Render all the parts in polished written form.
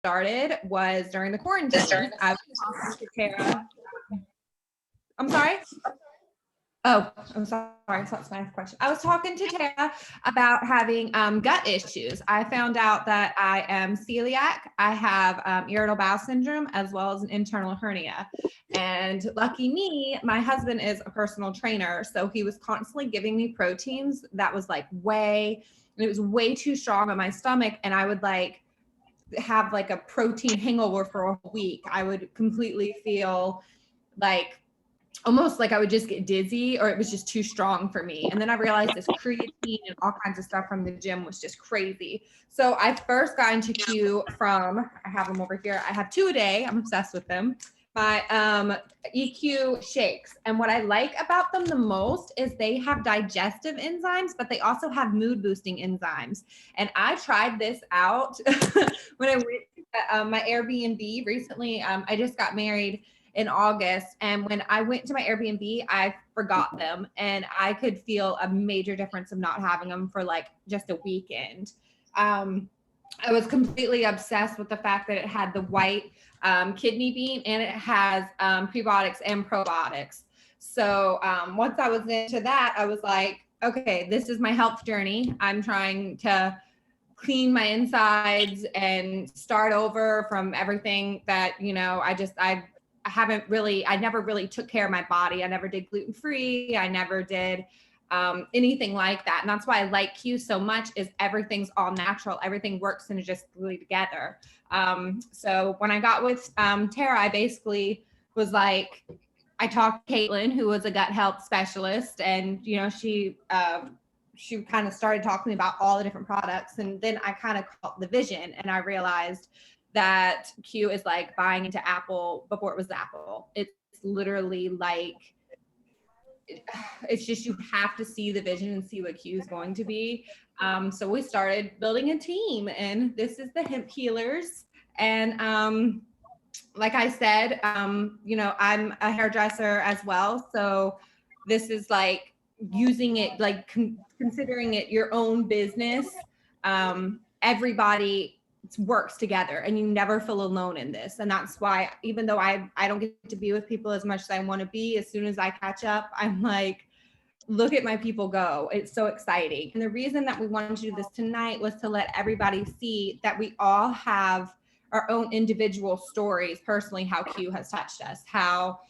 started was during the quarantine. I was talking to Tara. I'm sorry. Oh, I'm sorry. So that's my question. I was talking to Tara about having gut issues. I found out that I am celiac. I have irritable bowel syndrome as well as an internal hernia. And lucky me, my husband is a personal trainer. So he was constantly giving me proteins that was like it was way too strong on my stomach. And I would like have like a protein hangover for a week. I would completely feel like almost like I would just get dizzy, or it was just too strong for me. And then I realized this creatine and all kinds of stuff from the gym was just crazy. So I first got into Q from, I have them over here. I have 2 a day. I'm obsessed with them. My EQ shakes. And what I like about them the most is they have digestive enzymes, but they also have mood boosting enzymes. And I tried this out when I went to my Airbnb recently. I just got married in August. And when I went to my Airbnb, I forgot them, and I could feel a major difference of not having them for like just a weekend. I was completely obsessed with the fact that it had the white kidney bean, and it has prebiotics and probiotics. So once I was into that, I was like, okay, this is my health journey. I'm trying to clean my insides and start over from everything that, I never really took care of my body. I never did gluten-free. I never did anything like that. And that's why I like Q so much, is everything's all natural. Everything works synergistically together. So when I got with Tara, I basically was like, I talked to Caitlin, who was a gut health specialist, and, she kind of started talking to me about all the different products. And then I kind of caught the vision, and I realized that Q is like buying into Apple before it was Apple. It's literally like, it's just, you have to see the vision and see what Q is going to be. So we started building a team, and this is the Hemp Healers. And like I said, I'm a hairdresser as well. So this is like using it, like considering it your own business. Everybody works together, and you never feel alone in this. And that's why, even though I don't get to be with people as much as I want to be, as soon as I catch up, I'm like, look at my people go. It's so exciting. And the reason that we wanted to do this tonight was to let everybody see that we all have our own individual stories personally, how Q has touched us, how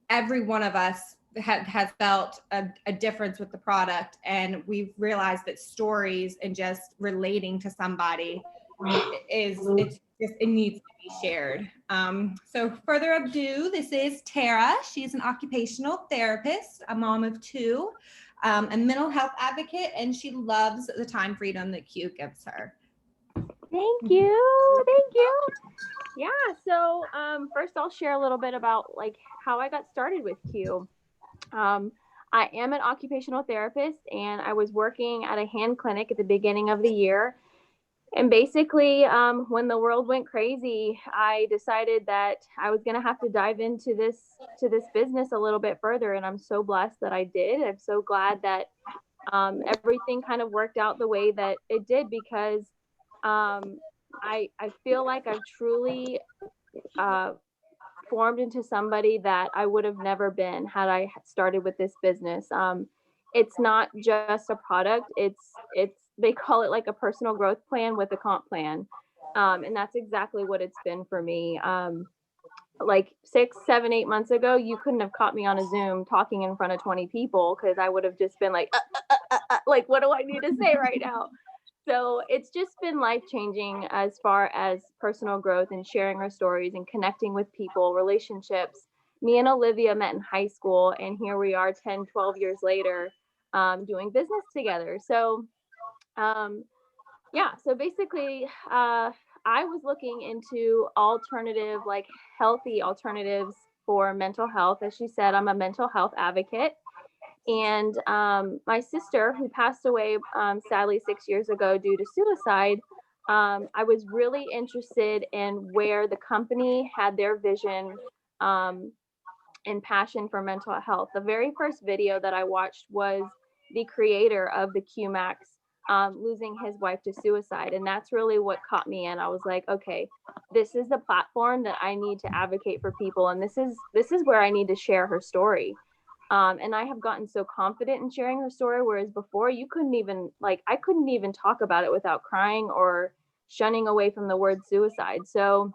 every one of us has felt a difference with the product. And we've realized that stories and just relating to somebody it needs to be shared. So further ado, this is Tara. She's an occupational therapist, a mom of 2, a mental health advocate, and she loves the time freedom that Q gives her. Thank you. Yeah, so first I'll share a little bit about like how I got started with Q. I am an occupational therapist, and I was working at a hand clinic at the beginning of the year. And basically, when the world went crazy, I decided that I was going to have to dive into this business a little bit further. And I'm so blessed that I did. I'm so glad that everything kind of worked out the way that it did, because I feel like I've truly formed into somebody that I would have never been had I started with this business. It's not just a product. It's they call it like a personal growth plan with a comp plan. And that's exactly what it's been for me. Like 6, 7, 8 months ago, you couldn't have caught me on a Zoom talking in front of 20 people, because I would have just been like, like, what do I need to say right now? So it's just been life-changing as far as personal growth and sharing our stories and connecting with people, relationships. Me and Olivia met in high school, and here we are 10, 12 years later doing business together. So so basically I was looking into alternative, like healthy alternatives for mental health. As she said, I'm a mental health advocate. And my sister, who passed away sadly 6 years ago due to suicide, I was really interested in where the company had their vision and passion for mental health. The very first video that I watched was the creator of the QMax losing his wife to suicide. And that's really what caught me in. I was like, okay, this is the platform that I need to advocate for people. And this is where I need to share her story. And I have gotten so confident in sharing her story, whereas before I couldn't even talk about it without crying or shunning away from the word suicide. So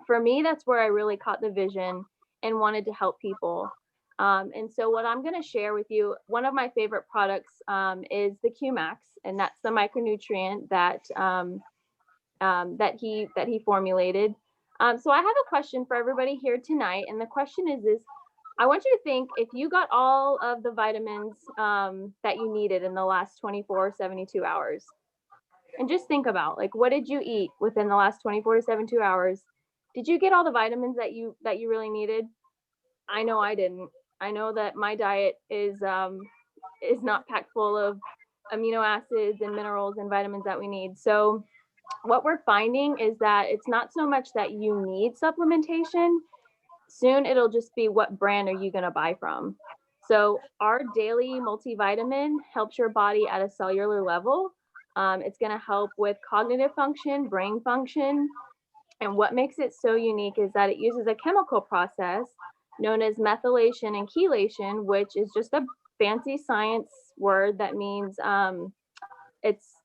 for me, that's where I really caught the vision and wanted to help people. And so what I'm going to share with you, one of my favorite products is the QMax, and that's the micronutrient that he formulated. So I have a question for everybody here tonight, and the question is this: I want you to think if you got all of the vitamins that you needed in the last 24, 72 hours, and just think about like what did you eat within the last 24 to 72 hours? Did you get all the vitamins that you really needed? I know I didn't. I know that my diet is not packed full of amino acids and minerals and vitamins that we need. So what we're finding is that it's not so much that you need supplementation. Soon it'll just be what brand are you going to buy from. So our daily multivitamin helps your body at a cellular level. It's going to help with cognitive function, brain function. And what makes it so unique is that it uses a chemical process known as methylation and chelation, which is just a fancy science word that means it's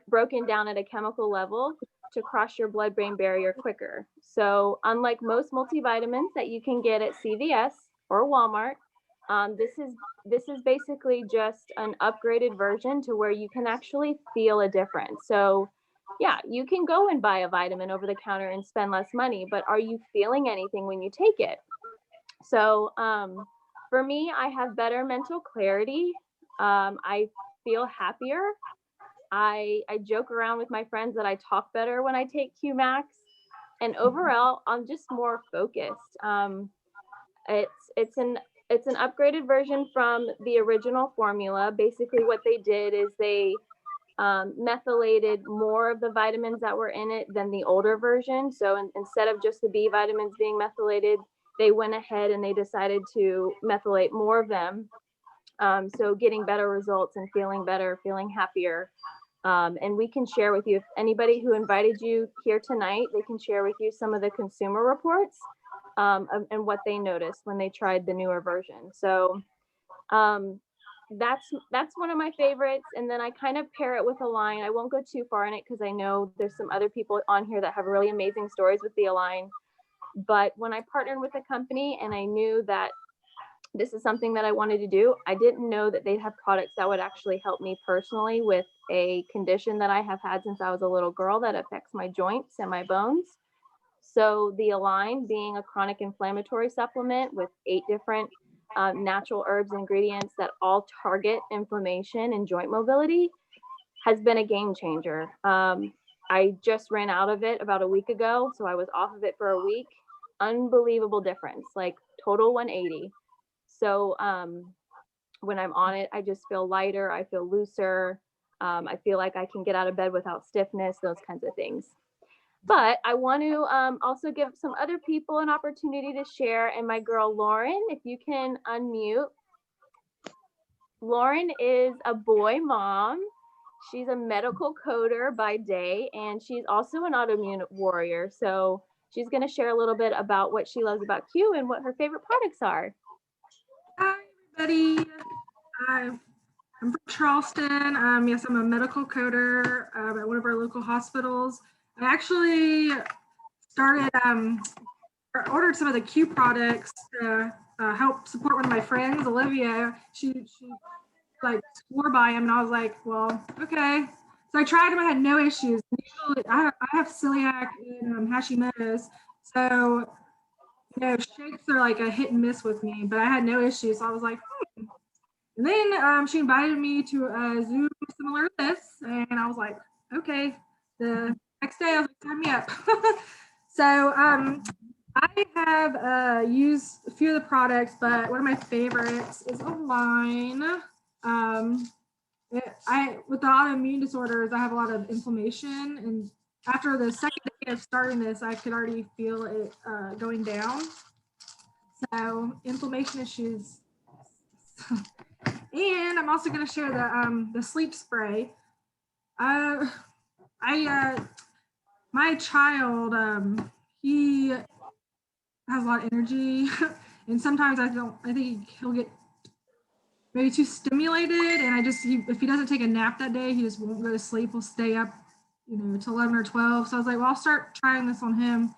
broken down at a chemical level to cross your blood-brain barrier quicker. So unlike most multivitamins that you can get at CVS or Walmart, this is basically just an upgraded version to where you can actually feel a difference. So yeah, you can go and buy a vitamin over the counter and spend less money, but are you feeling anything when you take it? So for me, I have better mental clarity. I feel happier. I joke around with my friends that I talk better when I take QMax, and overall, I'm just more focused. It's an upgraded version from the original formula. Basically, what they did is they methylated more of the vitamins that were in it than the older version. So instead of just the B vitamins being methylated, they went ahead and they decided to methylate more of them. So getting better results and feeling better, feeling happier. And we can share with you, if anybody who invited you here tonight, they can share with you some of the consumer reports and what they noticed when they tried the newer version. So that's one of my favorites. And then I kind of pair it with Align. I won't go too far in it because I know there's some other people on here that have really amazing stories with the Align. But when I partnered with a company and I knew that this is something that I wanted to do, I didn't know that they'd have products that would actually help me personally with a condition that I have had since I was a little girl that affects my joints and my bones. So the Align, being a chronic inflammatory supplement with 8 different natural herbs and ingredients that all target inflammation and joint mobility, has been a game changer. I just ran out of it about a week ago, so I was off of it for a week. Unbelievable difference, like total 180. So when I'm on it, I just feel lighter, I feel looser, I feel like I can get out of bed without stiffness, those kinds of things. But I want to also give some other people an opportunity to share. And my girl, Lauren, if you can unmute. Lauren is a boy mom. She's a medical coder by day, and she's also an autoimmune warrior. So she's going to share a little bit about what she loves about Q and what her favorite products are. Hi, everybody. I'm from Charleston. Yes, I'm a medical coder at one of our local hospitals. I actually ordered some of the Q products to help support one of my friends, Olivia. She like swore by them, and I was like, well, okay. So I tried them. I had no issues. Usually, I have celiac and Hashimoto's, so shakes are like a hit and miss with me. But I had no issues. So I was like, And then she invited me to a Zoom similar to this, and I was like, okay. The next day, I was like, sign me up. So I have used a few of the products, but one of my favorites is Align. With the autoimmune disorders, I have a lot of inflammation, and after the second day of starting this, I could already feel it going down. So inflammation issues. And I'm also going to share the sleep spray. My child, he has a lot of energy, and sometimes I think he'll get maybe too stimulated, and if he doesn't take a nap that day, he just won't go to sleep. He'll stay up, till 11 or 12. So I was like, well, I'll start trying this on him.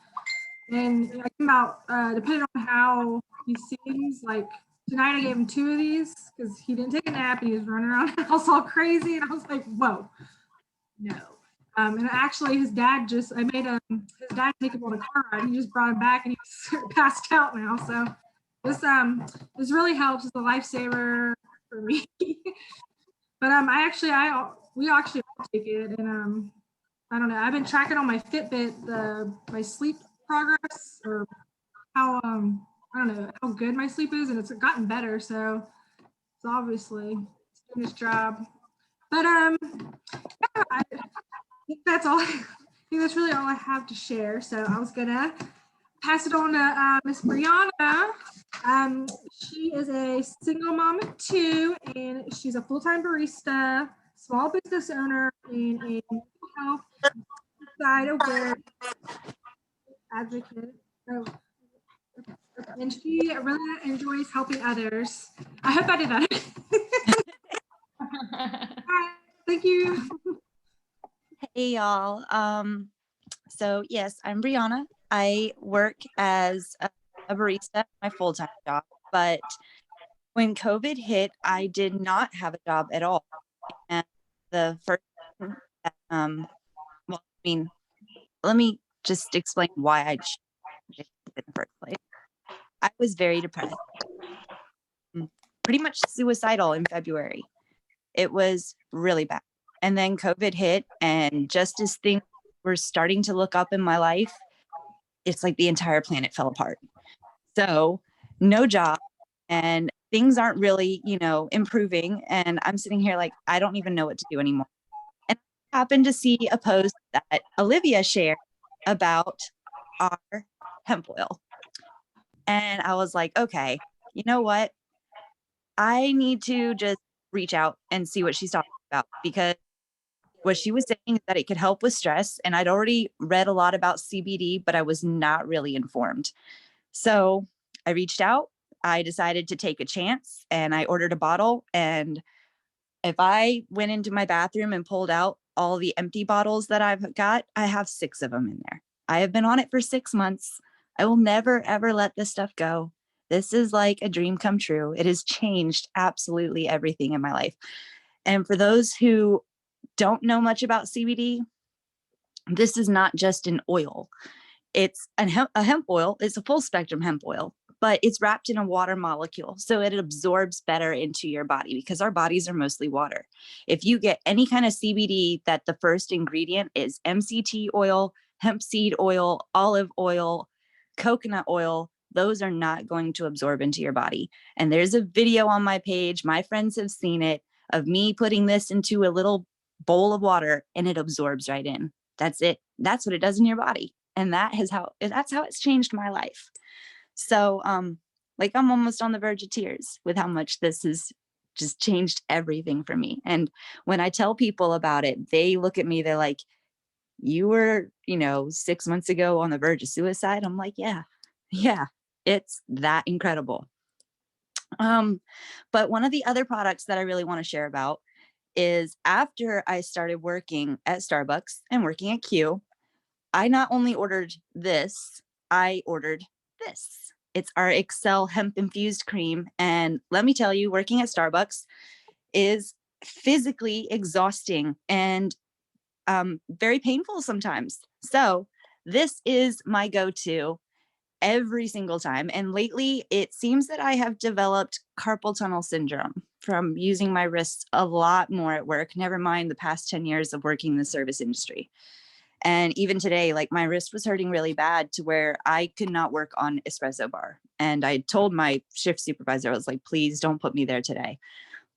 And I came out, depending on how he seems, like tonight I gave him 2 of these because he didn't take a nap and he was running around the house all crazy. And I was like, whoa, no. And actually his dad I made his dad take him on a car ride. He just brought him back and he's passed out now. So this really helps. It's a lifesaver for me. But we actually all take it, and I don't know. I've been tracking on my Fitbit my sleep progress, or how I don't know how good my sleep is, and it's gotten better. So it's obviously doing its job. But yeah, I think that's all. I think that's really all I have to share. So I was gonna pass it on to Miss Brianna. She is a single mom of 2, and she's a full-time barista, small business owner, and a mental health side of work advocate. Oh, and she really enjoys helping others. I hope I did that. Thank you. Hey y'all. So yes, I'm Brianna. I work as a barista, my full-time job, but when COVID hit, I did not have a job at all. And the first, let me just explain why I changed it in the first place. I was very depressed, pretty much suicidal in February. It was really bad. And then COVID hit, and just as things were starting to look up in my life, it's like the entire planet fell apart. So no job, and things aren't really, improving. And I'm sitting here like, I don't even know what to do anymore. And I happened to see a post that Olivia shared about our hemp oil. And I was like, okay, you know what? I need to just reach out and see what she's talking about, because what she was saying is that it could help with stress. And I'd already read a lot about CBD, but I was not really informed. So I reached out. I decided to take a chance, and I ordered a bottle. And if I went into my bathroom and pulled out all the empty bottles that I've got, I have 6 of them in there. I have been on it for 6 months. I will never, ever let this stuff go. This is like a dream come true. It has changed absolutely everything in my life. And for those who don't know much about CBD, this is not just an oil. It's a hemp oil. It's a full spectrum hemp oil, but it's wrapped in a water molecule. So it absorbs better into your body, because our bodies are mostly water. If you get any kind of CBD that the first ingredient is MCT oil, hemp seed oil, olive oil, coconut oil, those are not going to absorb into your body. And there's a video on my page, my friends have seen it, of me putting this into a little bowl of water, and it absorbs right in. That's it. That's what it does in your body. And that's how it's changed my life. So like, I'm almost on the verge of tears with how much this has just changed everything for me. And when I tell people about it, they look at me, they're like, you were, 6 months ago on the verge of suicide. I'm like, yeah, it's that incredible. But one of the other products that I really want to share about is, after I started working at Starbucks and working at Q, I not only ordered this, I ordered this. It's our Excel hemp infused cream. And let me tell you, working at Starbucks is physically exhausting and very painful sometimes. So this is my go-to every single time. And lately, it seems that I have developed carpal tunnel syndrome from using my wrists a lot more at work, never mind the past 10 years of working in the service industry. And even today, like, my wrist was hurting really bad to where I could not work on espresso bar. And I told my shift supervisor, I was like, please don't put me there today.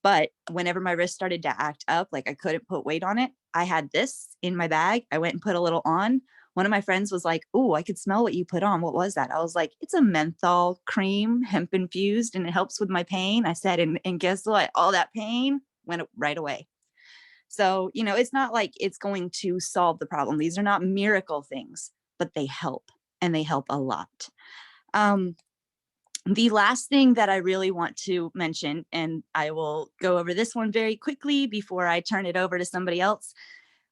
But whenever my wrist started to act up, like I couldn't put weight on it, I had this in my bag. I went and put a little on. One of my friends was like, oh, I could smell what you put on. What was that? I was like, it's a menthol cream, hemp infused, and it helps with my pain. I said, and guess what? All that pain went right away. So, it's not like it's going to solve the problem. These are not miracle things, but they help, and they help a lot. The last thing that I really want to mention, and I will go over this one very quickly before I turn it over to somebody else.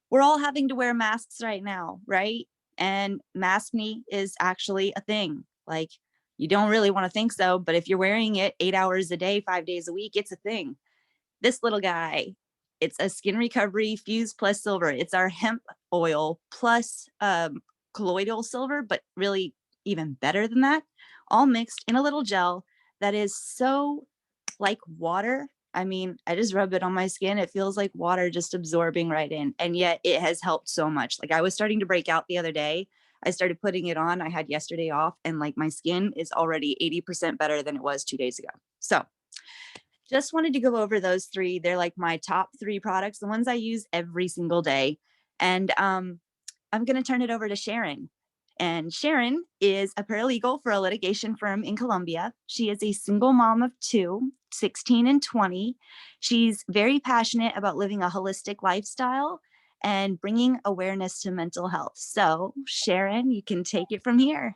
We're all having to wear masks right now, right? And maskne is actually a thing. Like, you don't really want to think so, but if you're wearing it 8 hours a day, 5 days a week, it's a thing. This little guy, it's a skin recovery fuse plus silver. It's our hemp oil plus colloidal silver, but really even better than that, all mixed in a little gel that is so like water. I mean, I just rub it on my skin. It feels like water just absorbing right in. And yet it has helped so much. Like, I was starting to break out the other day. I started putting it on. I had yesterday off, and like my skin is already 80% better than it was 2 days ago. So just wanted to go over those 3. They're like my top 3 products, the ones I use every single day. And I'm going to turn it over to Sharon. And Sharon is a paralegal for a litigation firm in Columbia. She is a single mom of 2, 16 and 20. She's very passionate about living a holistic lifestyle and bringing awareness to mental health. So Sharon, you can take it from here.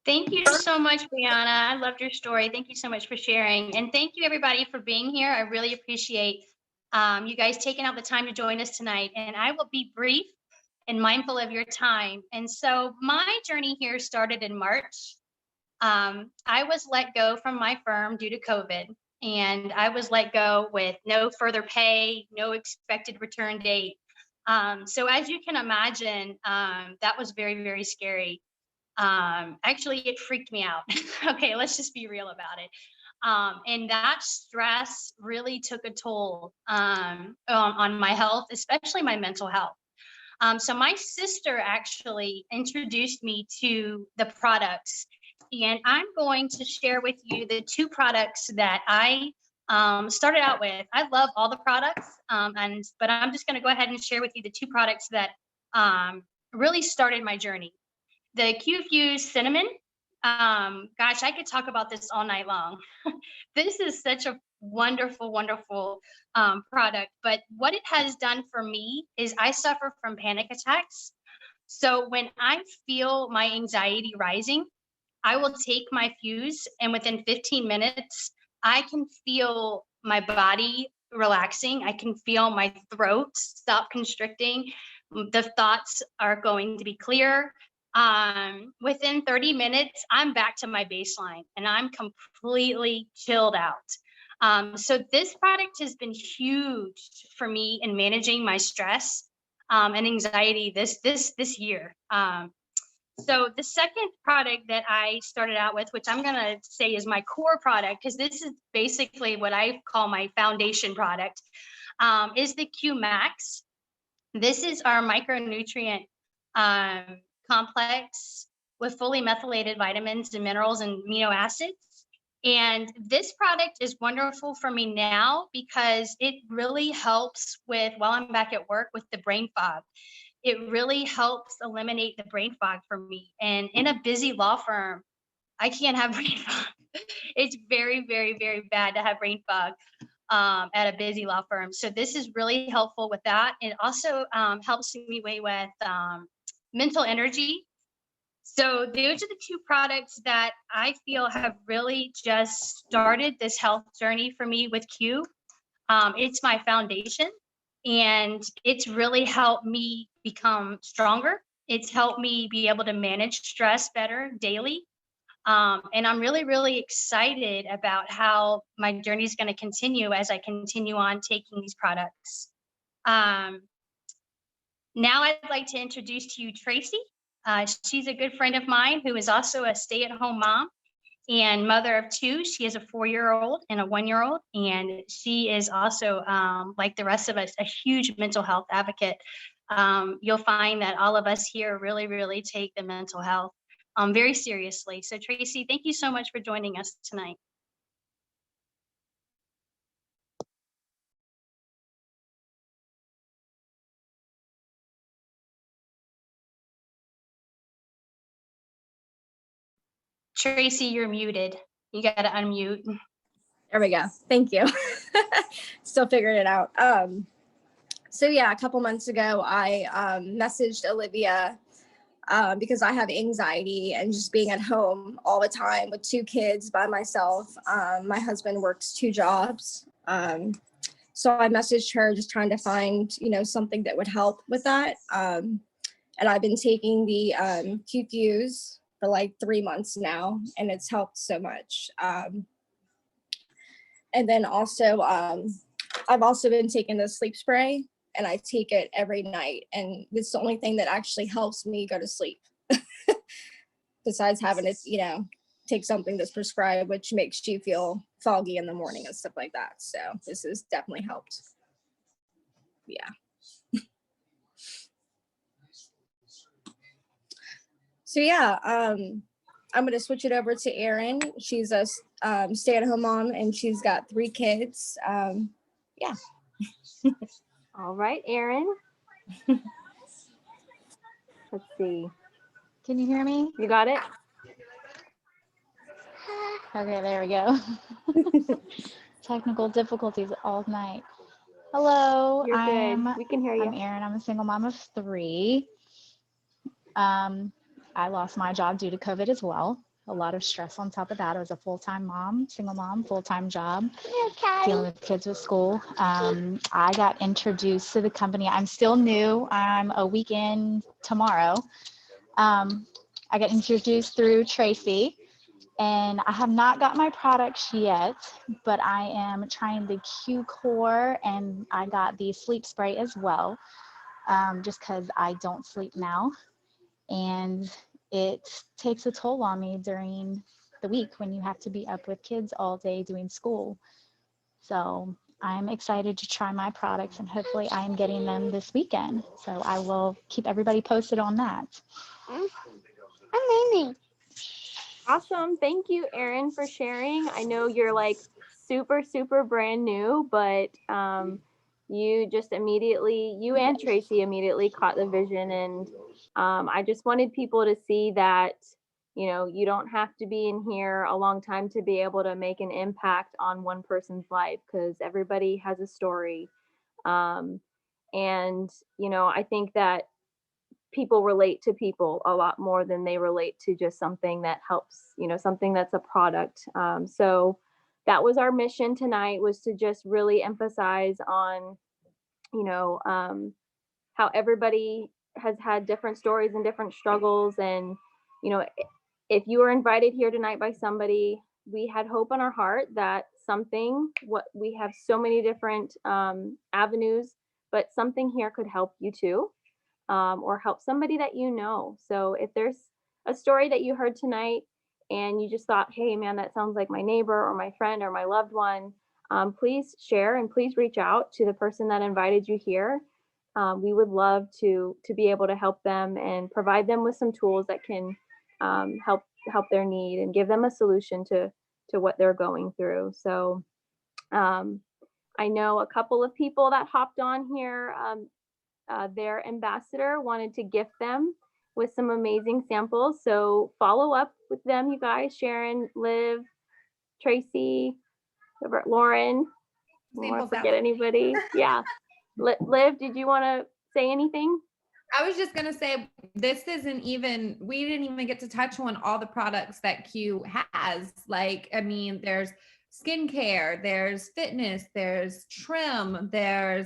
Thank you so much, Brianna. I loved your story. Thank you so much for sharing. And thank you, everybody, for being here. I really appreciate you guys taking out the time to join us tonight. And I will be brief and mindful of your time. And so my journey here started in March. I was let go from my firm due to COVID. And I was let go with no further pay, no expected return date. So as you can imagine, that was very, very scary. Actually, it freaked me out. Okay, let's just be real about it. And that stress really took a toll on my health, especially my mental health. So my sister actually introduced me to the products, and I'm going to share with you the 2 products that I started out with. I love all the products, but I'm just going to go ahead and share with you the 2 products that really started my journey. The Q-Fuse cinnamon. Gosh, I could talk about this all night long. This is such a wonderful, wonderful product. But what it has done for me is I suffer from panic attacks. So when I feel my anxiety rising, I will take my fuse, and within 15 minutes, I can feel my body relaxing. I can feel my throat stop constricting. The thoughts are going to be clear. Within 30 minutes, I'm back to my baseline and I'm completely chilled out. So this product has been huge for me in managing my stress and anxiety this year. So the second product that I started out with, which I'm going to say is my core product, because this is basically what I call my foundation product, is the Q Max. This is our micronutrient complex with fully methylated vitamins and minerals and amino acids. And this product is wonderful for me now because it really helps with, while I'm back at work, with the brain fog. It really helps eliminate the brain fog for me. And in a busy law firm, I can't have brain fog. It's very, very, very bad to have brain fog at a busy law firm. So this is really helpful with that. It also helps me with mental energy. So those are the 2 products that I feel have really just started this health journey for me with Q. It's my foundation, and it's really helped me become stronger. It's helped me be able to manage stress better daily. And I'm really, really excited about how my journey is going to continue as I continue on taking these products. Now I'd like to introduce to you Tracy. She's a good friend of mine who is also a stay-at-home mom and mother of 2. She has a 4-year-old and a 1-year-old, and she is also, like the rest of us, a huge mental health advocate. You'll find that all of us here really, really take the mental health very seriously. So Tracy, thank you so much for joining us tonight. Tracy, you're muted. You got to unmute. There we go. Thank you. Still figuring it out. So yeah, a couple months ago, I messaged Olivia because I have anxiety and just being at home all the time with 2 kids by myself. My husband works 2 jobs. So I messaged her just trying to find, something that would help with that. And I've been taking the QQs for like 3 months now, and it's helped so much. And then also, I've also been taking the sleep spray, and I take it every night. And it's the only thing that actually helps me go to sleep. Besides having to, take something that's prescribed, which makes you feel foggy in the morning and stuff like that. So this has definitely helped. Yeah. So yeah, I'm gonna switch it over to Erin. She's a stay-at-home mom, and she's got 3 kids. Yeah. All right, Erin. Let's see. Can you hear me? You got it? Okay, there we go. Technical difficulties all night. Hello, You're good. We can hear you. I'm Erin. I'm a single mom of 3. I lost my job due to COVID as well. A lot of stress on top of that. I was a full-time mom, single mom, full-time job, dealing with kids with school. I got introduced to the company. I'm still new. I'm a week in tomorrow. I got introduced through Tracy, and I have not got my products yet, but I am trying the Q Core, and I got the sleep spray as well, just because I don't sleep now. And it takes a toll on me during the week when you have to be up with kids all day doing school. So I'm excited to try my products, and hopefully I'm getting them this weekend. So I will keep everybody posted on that. Amazing. Awesome. Thank you, Erin, for sharing. I know you're like super, super brand new, but you just immediately, you and Tracy immediately caught the vision. And I just wanted people to see that, you don't have to be in here a long time to be able to make an impact on one person's life, because everybody has a story. And, I think that people relate to people a lot more than they relate to just something that helps, something that's a product. So that was our mission tonight, was to just really emphasize on, how everybody has had different stories and different struggles. And, if you were invited here tonight by somebody, we had hope in our heart that we have so many different avenues, but something here could help you too. Or help somebody that you know. So if there's a story that you heard tonight and you just thought, hey man, that sounds like my neighbor or my friend or my loved one, please share and please reach out to the person that invited you here. We would love to be able to help them and provide them with some tools that can help their need and give them a solution to what they're going through. So I know a couple of people that hopped on here. Their ambassador wanted to gift them with some amazing samples. So follow up with them, you guys. Sharon, Liv, Tracy, Lauren. I won't forget anybody. Yeah. Liv, did you want to say anything? I was just going to say, we didn't even get to touch on all the products that Q has. There's skincare, there's fitness, there's trim,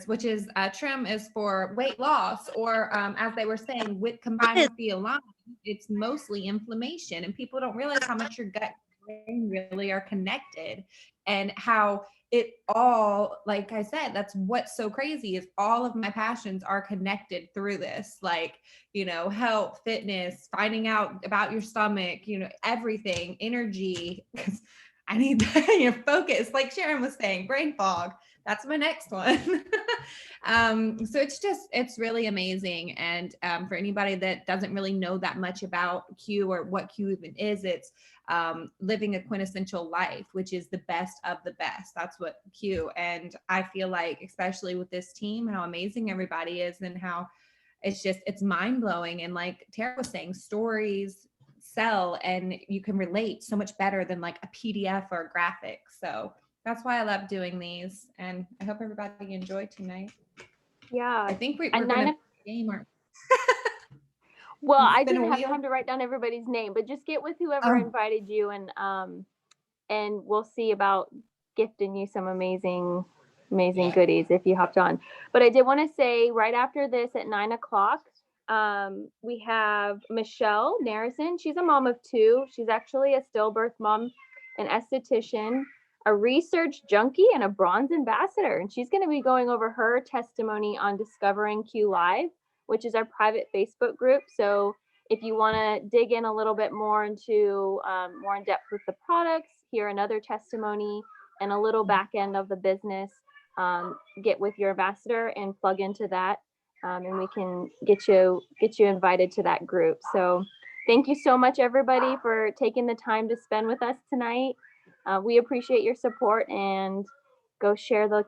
which is trim is for weight loss, or as they were saying, combined with the Align, it's mostly inflammation, and people don't realize how much your gut and brain really are connected, and how it all, like I said, that's what's so crazy, is all of my passions are connected through this, health, fitness, finding out about your stomach, everything, energy. I need that, focus, like Sharon was saying, brain fog. That's my next one. So it's really amazing. And for anybody that doesn't really know that much about Q or what Q even is, it's living a quintessential life, which is the best of the best. That's what Q. And I feel like, especially with this team, how amazing everybody is, and how it's mind blowing. And like Tara was saying, stories sell, and you can relate so much better than like a PDF or a graphic. So that's why I love doing these, and I hope everybody enjoyed tonight. Yeah. I think we're At gonna 9 game our Well, I spin a didn't have wheel. time to write down everybody's name, but just get with whoever Oh. invited you, and we'll see about gifting you some amazing goodies if you hopped on. But I did want to say right after this at 9 o'clock, we have Michelle Narrison. She's a mom of 2. She's actually a stillbirth mom, an esthetician, a research junkie, and a bronze ambassador. And she's going to be going over her testimony on Discovering Q Live, which is our private Facebook group. So if you want to dig in a little bit more into more in depth with the products, hear another testimony, and a little back end of the business, get with your ambassador and plug into that, and we can get you invited to that group. So thank you so much, everybody, for taking the time to spend with us tonight. We appreciate your support, and go share the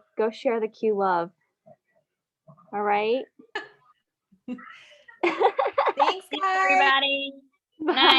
Q love. All right. Thanks, Thanks, guys. everybody. Bye. Night.